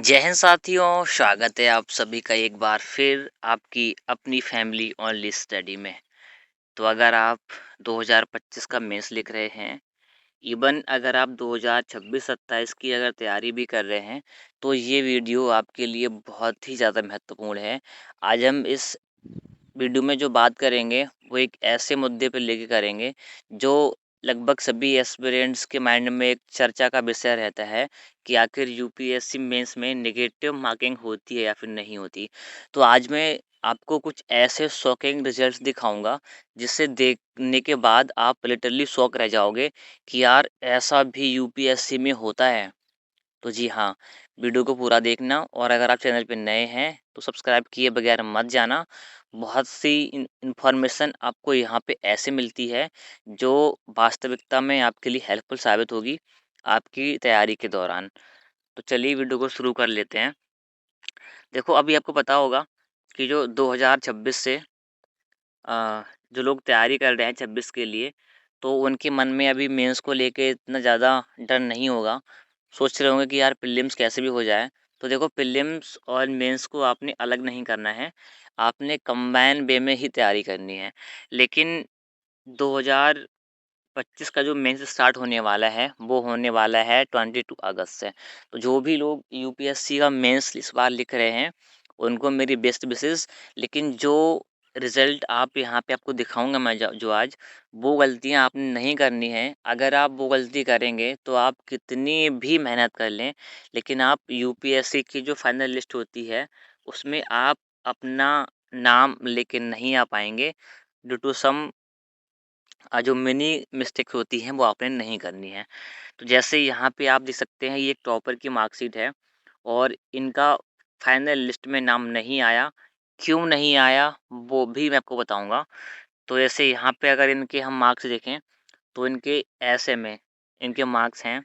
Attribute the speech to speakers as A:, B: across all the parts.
A: जय हिंद साथियों, स्वागत है आप सभी का एक बार फिर आपकी अपनी फैमिली ओनली स्टडी में। तो अगर आप 2025 का मेंस लिख रहे हैं, इवन अगर आप 2026-27 की अगर तैयारी भी कर रहे हैं, तो ये वीडियो आपके लिए बहुत ही ज़्यादा महत्वपूर्ण है। आज हम इस वीडियो में जो बात करेंगे, वो एक ऐसे मुद्दे पे लेके करेंगे, जो लगभग सभी एस्पिरेंट्स के माइंड में एक चर्चा का विषय रहता है कि आखिर यूपीएससी मेंस में नेगेटिव मार्किंग होती है या फिर नहीं होती। तो आज मैं आपको कुछ ऐसे शॉकिंग रिजल्ट्स दिखाऊँगा, जिसे देखने के बाद आप लिटरली शॉक रह जाओगे कि यार ऐसा भी यूपीएससी में होता है। तो जी हाँ, वीडियो को पूरा देखना और अगर आप चैनल पे नए हैं तो सब्सक्राइब किए बगैर मत जाना। बहुत सी इन्फॉर्मेशन आपको यहाँ पे ऐसे मिलती है जो वास्तविकता में आपके लिए हेल्पफुल साबित होगी आपकी तैयारी के दौरान। तो चलिए वीडियो को शुरू कर लेते हैं। देखो अभी आपको पता होगा कि जो 2026 से जो लोग तैयारी कर रहे हैं 26 के लिए, तो उनके मन में अभी मेंस को लेके इतना ज़्यादा डर नहीं होगा। सोच रहे होंगे कि यार प्रीलिम्स कैसे भी हो जाए। तो देखो प्रीलिम्स और मेंस को आपने अलग नहीं करना है, आपने कंबाइन वे में ही तैयारी करनी है। लेकिन 2025 का जो मेंस स्टार्ट होने वाला है, वो होने वाला है 22 अगस्त से। तो जो भी लोग यूपीएससी का मेंस इस बार लिख रहे हैं, उनको मेरी बेस्ट विशेज़। लेकिन जो रिज़ल्ट आप यहाँ पे आपको दिखाऊँगा मैं जो आज, वो गलतियाँ आपने नहीं करनी है। अगर आप वो गलती करेंगे, तो आप कितनी भी मेहनत कर लें, लेकिन आप यूपीएससी की जो फाइनल लिस्ट होती है, उसमें आप अपना नाम लेके नहीं आ पाएँगे ड्यू टू सम जो मिनी मिस्टेक्स होती हैं, वो आपने नहीं करनी है। तो जैसे यहाँ पे आप देख सकते हैं, ये एक टॉपर की मार्कशीट है और इनका फाइनल लिस्ट में नाम नहीं आया। क्यों नहीं आया, वो भी मैं आपको बताऊँगा। तो जैसे यहाँ पे अगर इनके हम मार्क्स देखें, तो इनके ऐसे में इनके मार्क्स हैं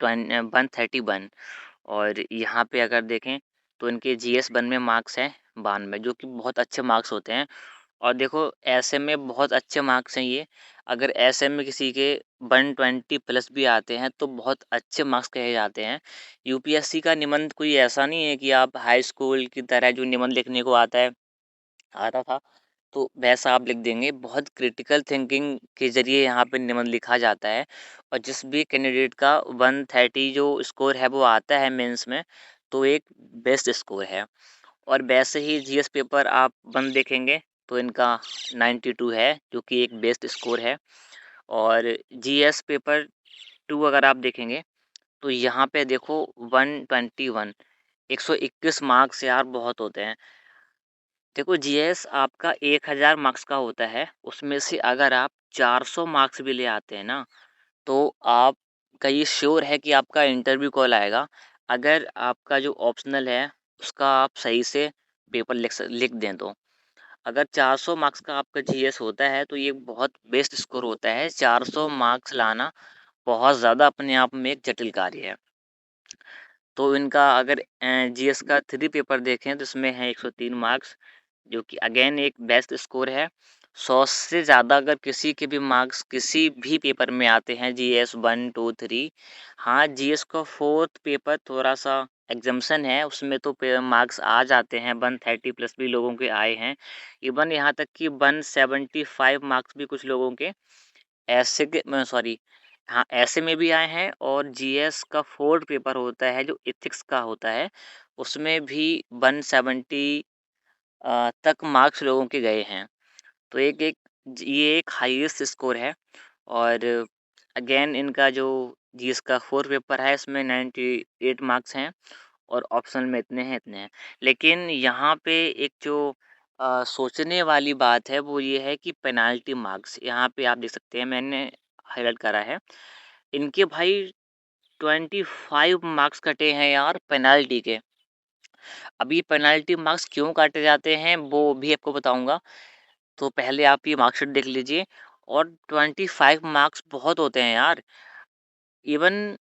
A: 131 और यहाँ पे अगर देखें, तो इनके जीएस 1 में मार्क्स हैं 92, जो कि बहुत अच्छे मार्क्स होते हैं। और देखो ऐसे में बहुत अच्छे मार्क्स हैं ये। अगर ऐसे में किसी के 120 प्लस भी आते हैं, तो बहुत अच्छे मार्क्स कहे जाते हैं। यूपीएससी का निबंध कोई ऐसा नहीं है कि आप हाई स्कूल की तरह जो निबंध लिखने को आता था, तो वैसा आप लिख देंगे। बहुत क्रिटिकल थिंकिंग के ज़रिए यहाँ पे निबंध लिखा जाता है और जिस भी कैंडिडेट का 130 जो स्कोर है वो आता है मेंस में, तो एक बेस्ट स्कोर है। और वैसे ही जीएस पेपर आप 1 देखेंगे, तो इनका 92 है, जो कि एक बेस्ट स्कोर है। और जीएस पेपर 2 अगर आप देखेंगे, तो यहाँ पे देखो 121, 121 मार्क्स यार बहुत होते हैं। देखो जीएस आपका 1000 मार्क्स का होता है, उसमें से अगर आप 400 मार्क्स भी ले आते हैं ना, तो आपका ये श्योर है कि आपका इंटरव्यू कॉल आएगा। अगर आपका जो ऑप्शनल है, उसका आप सही से पेपर लिख दें तो। अगर 400 मार्क्स का आपका जीएस होता है, तो ये बहुत बेस्ट स्कोर होता है। 400 मार्क्स लाना बहुत ज़्यादा अपने आप में एक जटिल कार्य है। तो इनका अगर जीएस का 3 पेपर देखें, तो इसमें है 103 मार्क्स, जो कि अगेन एक बेस्ट स्कोर है। 100 से ज़्यादा अगर किसी के भी मार्क्स किसी भी पेपर में आते हैं, जीएस 1, 2, 3, हाँ, जीएस का 4th पेपर थोड़ा-सा एग्ज़म्पशन है, उसमें तो मार्क्स आ जाते हैं, 130 प्लस भी लोगों के आए हैं। इवन यहाँ तक कि 175 मार्क्स भी कुछ लोगों के ऐसे के सॉरी, हाँ, ऐसे में भी आए हैं। और जीएस का 4th पेपर होता है, जो एथिक्स का होता है, उसमें भी 170 तक मार्क्स लोगों के गए हैं। तो ये एक हाईएस्ट स्कोर है। और अगेन इनका जो जीएस का 4 पेपर है, इसमें 98 मार्क्स हैं और ऑप्शनल में इतने हैं। लेकिन यहाँ पे एक जो सोचने वाली बात है, वो ये है कि पेनाल्टी मार्क्स यहाँ पे आप देख सकते हैं, मैंने हाइलाइट करा है। इनके भाई 25 मार्क्स कटे हैं यार पेनाल्टी के। अब ये पेनाल्टी मार्क्स क्यों काटे जाते हैं, वो भी आपको बताऊँगा। तो पहले आप ये मार्कशीट देख लीजिए। और 25 मार्क्स बहुत होते हैं यार। इवन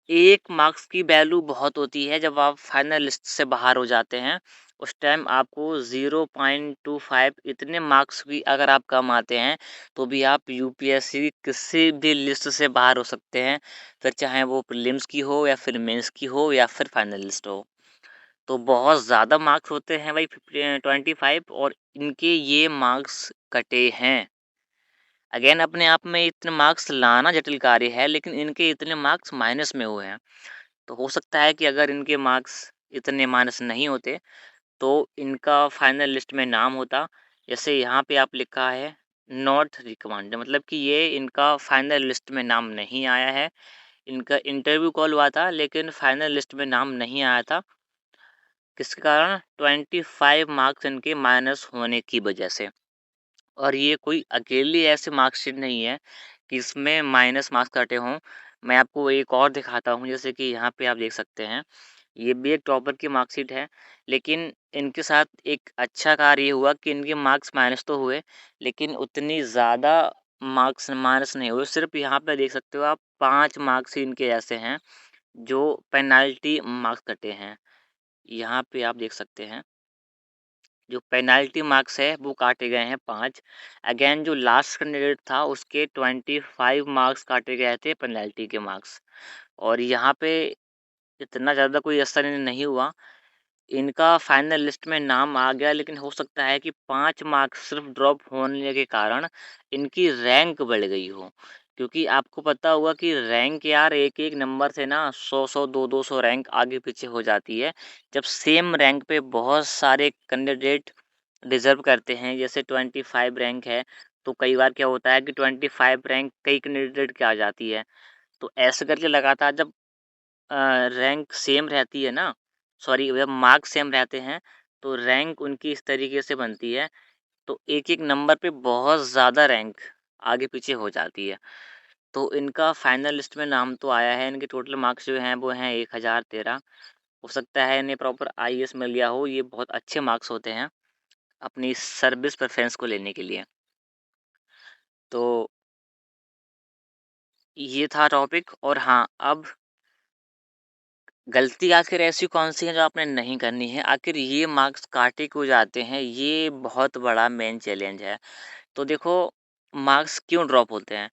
A: 1 मार्क्स की वैल्यू बहुत होती है जब आप फाइनल लिस्ट से बाहर हो जाते हैं। उस टाइम आपको 0.25 इतने मार्क्स भी अगर आप कम आते हैं, तो भी आप यूपीएससी की किसी भी लिस्ट से बाहर हो सकते हैं। फिर चाहे वो प्रीलिम्स की हो या फिर मेंस की हो या फिर फाइनल लिस्ट हो। तो बहुत ज़्यादा मार्क्स होते हैं भाई 25 और इनके ये मार्क्स कटे हैं। अगेन अपने आप में इतने मार्क्स लाना जटिल कार्य है, लेकिन इनके इतने मार्क्स माइनस में हुए हैं। तो हो सकता है कि अगर इनके मार्क्स इतने माइनस नहीं होते, तो इनका फाइनल लिस्ट में नाम होता। जैसे यहाँ पे आप लिखा है नॉट रिकमेंडेड, मतलब कि ये इनका फाइनल लिस्ट में नाम नहीं आया है। इनका इंटरव्यू कॉल हुआ था, लेकिन फाइनल लिस्ट में नाम नहीं आया था। किसके कारण? 25 मार्क्स इनके माइनस होने की वजह से। और ये कोई अकेली ऐसी मार्कशीट नहीं है कि इसमें माइनस मार्क्स कटे हों। मैं आपको एक और दिखाता हूँ, जैसे कि यहाँ पे आप देख सकते हैं, ये भी एक टॉपर की मार्कशीट है, लेकिन इनके साथ एक अच्छा कार्य ये हुआ कि इनके मार्क्स माइनस तो हुए, लेकिन उतनी ज़्यादा मार्क्स माइनस नहीं हुए। सिर्फ यहाँ पे देख सकते हो आप 5 मार्क्स ही इनके ऐसे हैं जो पेनल्टी मार्क्स कटे हैं। यहाँ पे आप देख सकते हैं जो पेनल्टी मार्क्स है वो काटे गए हैं 5। अगेन जो लास्ट कैंडिडेट था उसके 25 मार्क्स काटे गए थे पेनल्टी के मार्क्स। और यहाँ पे इतना ज़्यादा कोई असर इन्हें नहीं हुआ। इनका फाइनल लिस्ट में नाम आ गया, लेकिन हो सकता है कि 5 मार्क्स सिर्फ ड्रॉप होने के कारण इनकी रैंक बढ़ गई हो। क्योंकि आपको पता होगा कि रैंक यार एक-एक नंबर से ना 100-100 200-200 रैंक आगे पीछे हो जाती है। जब सेम रैंक पे बहुत सारे कैंडिडेट डिज़र्व करते हैं, जैसे 25 रैंक है, तो कई बार क्या होता है कि 25 रैंक कई कैंडिडेट की आ जाती है। तो ऐसे करके लगातार जब रैंक सेम रहती है ना, सॉरी जब मार्क्स सेम रहते हैं, तो रैंक उनकी इस तरीके से बनती है, तो एक-एक नंबर पे बहुत ज़्यादा रैंक आगे-पीछे हो जाती है। तो इनका फाइनल लिस्ट में नाम तो आया है, इनके टोटल मार्क्स जो हैं वो हैं 1013। हो सकता है इन्हें प्रॉपर आईएएस मिल गया हो, ये बहुत अच्छे मार्क्स होते हैं अपनी सर्विस प्रेफ़रेंस को लेने के लिए। तो ये था टॉपिक। और हाँ, अब गलती आखिर ऐसी कौन-सी है जो आपने नहीं करनी है? आखिर ये मार्क्स काटे क्यों जाते हैं? ये बहुत बड़ा मेन चैलेंज है। तो देखो, मार्क्स क्यों ड्रॉप होते हैं?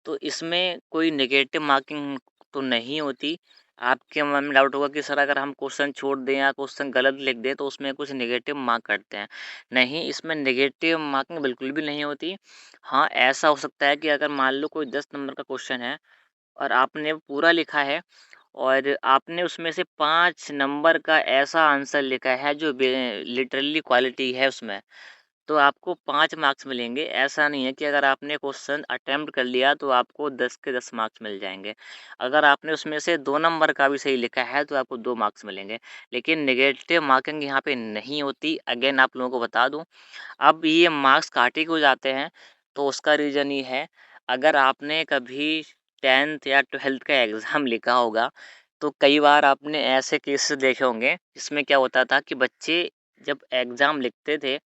A: तो इसमें कोई नेगेटिव मार्किंग तो नहीं होती। आपके मन में डाउट होगा कि सर अगर हम क्वेश्चन छोड़ दें या क्वेश्चन गलत लिख दें तो उसमें कुछ नेगेटिव मार्क कटते हैं। नहीं, इसमें नेगेटिव मार्किंग बिल्कुल भी नहीं होती। हाँ, ऐसा हो सकता है कि अगर मान लो कोई 10 नंबर का क्वेश्चन है और आपने वो पूरा लिखा है और आपने उसमें से 5 नंबर का ऐसा आंसर लिखा है जो लिटरली क्वालिटी है उसमें, तो आपको 5 मार्क्स मिलेंगे। ऐसा नहीं है कि अगर आपने क्वेश्चन अटेम्प्ट कर लिया तो आपको 10 के 10 मार्क्स मिल जाएँगे। अगर आपने उसमें से 2 नंबर का भी सही लिखा है तो आपको 2 मार्क्स मिलेंगे। लेकिन नेगेटिव मार्किंग यहाँ पे नहीं होती। अगेन आप लोगों को बता दूँ, अब ये मार्क्स काटे क्यों जाते हैं, तो उसका रीज़न ये है, अगर आपने कभी 10th या 12th का एग्ज़ाम लिखा होगा, तो कई बार आपने ऐसे केसेस देखे होंगे, जिसमें क्या होता था कि बच्चे जब एग्ज़ाम लिखते थे,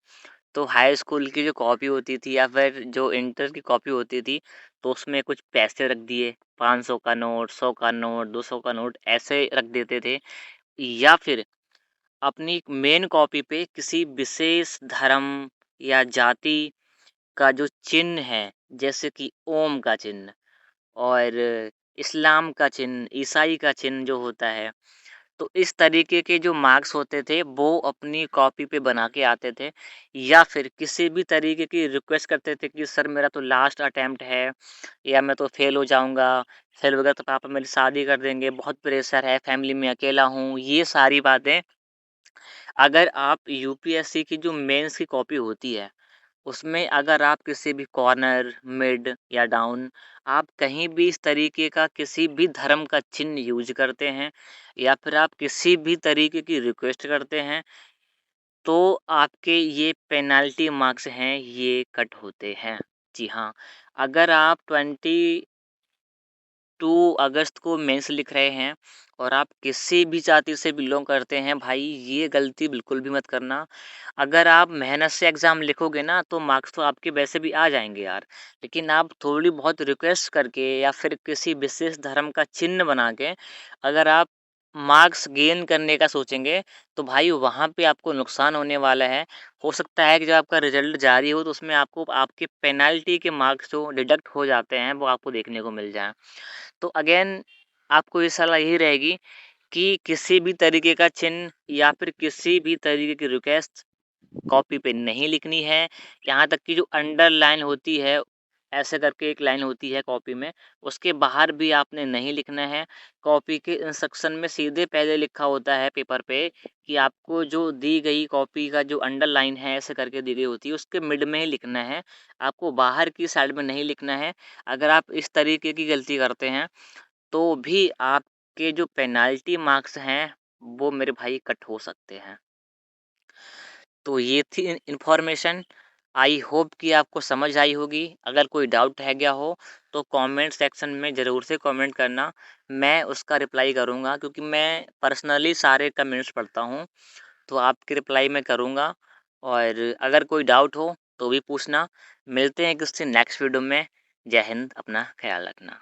A: तो हाई स्कूल की जो कॉपी होती थी या फिर जो इंटर की कॉपी होती थी, तो उसमें कुछ पैसे रख दिए, 500 का नोट, 100 का नोट, 200 का नोट ऐसे रख देते थे। या फिर अपनी मेन कॉपी पे किसी विशेष धर्म या जाति का जो चिन्ह है, जैसे कि ओम का चिन्ह और इस्लाम का चिन्ह, ईसाई का चिन्ह जो होता है, तो इस तरीके के जो मार्क्स होते थे, वो अपनी कॉपी पे बना के आते थे। या फिर किसी भी तरीके की रिक्वेस्ट करते थे कि सर मेरा तो लास्ट अटेम्प्ट है या मैं तो फेल हो जाऊँगा, फेल हो गया तो पापा मेरी शादी कर देंगे, बहुत प्रेशर है, फैमिली में अकेला हूँ। ये सारी बातें अगर आप यूपीएससी की जो मेंस की कॉपी होती है, उसमें अगर आप किसी भी कॉर्नर, मिड या डाउन आप कहीं भी इस तरीके का किसी भी धर्म का चिन्ह यूज़ करते हैं या फिर आप किसी भी तरीके की रिक्वेस्ट करते हैं, तो आपके ये पेनल्टी मार्क्स हैं, ये कट होते हैं। जी हाँ, अगर आप 20 2 अगस्त को मेंस लिख रहे हैं और आप किसी भी जाति से बिलॉन्ग करते हैं भाई, ये गलती बिल्कुल भी मत करना। अगर आप मेहनत से एग्ज़ाम लिखोगे ना तो मार्क्स तो आपके वैसे भी आ जाएँगे यार। लेकिन आप थोड़ी बहुत रिक्वेस्ट करके या फिर किसी विशेष धर्म का चिन्ह बना के अगर आप मार्क्स गेन करने का सोचेंगे तो भाई वहाँ पे आपको नुकसान होने वाला है। हो सकता है कि जब आपका रिज़ल्ट जारी हो तो उसमें आपको आपके पेनल्टी के मार्क्स जो डिडक्ट हो जाते हैं वो आपको देखने को मिल जाएँ। तो अगेन आपको ये सलाह यही रहेगी कि किसी भी तरीके का चिन्ह या फिर किसी भी तरीके की रिक्वेस्ट कॉपी पे नहीं लिखनी है। यहाँ तक कि जो अंडरलाइन होती है, ऐसे करके एक लाइन होती है कॉपी में, उसके बाहर भी आपने नहीं लिखना है। कॉपी के इंस्ट्रक्शन में सीधे पहले लिखा होता है पेपर पे कि आपको जो दी गई कॉपी का जो अंडरलाइन है, ऐसे करके दी गई होती है, उसके मिड में ही लिखना है। आपको बाहर की साइड में नहीं लिखना है। अगर आप इस तरीके की गलती करते हैं, तो भी आपके जो पेनल्टी मार्क्स हैं, वो मेरे भाई कट हो सकते हैं। तो ये थी इन्फॉर्मेशन। आई होप कि आपको समझ आई होगी। अगर कोई डाउट रह गया हो तो कमेंट सेक्शन में ज़रूर से कमेंट करना, मैं उसका रिप्लाई करूँगा क्योंकि मैं पर्सनली सारे कमेंट्स पढ़ता हूँ, तो आपकी रिप्लाई मैं करूँगा। और अगर कोई डाउट हो तो भी पूछना। मिलते हैं किसी नेक्स्ट वीडियो में। जय हिंद, अपना ख़्याल रखना।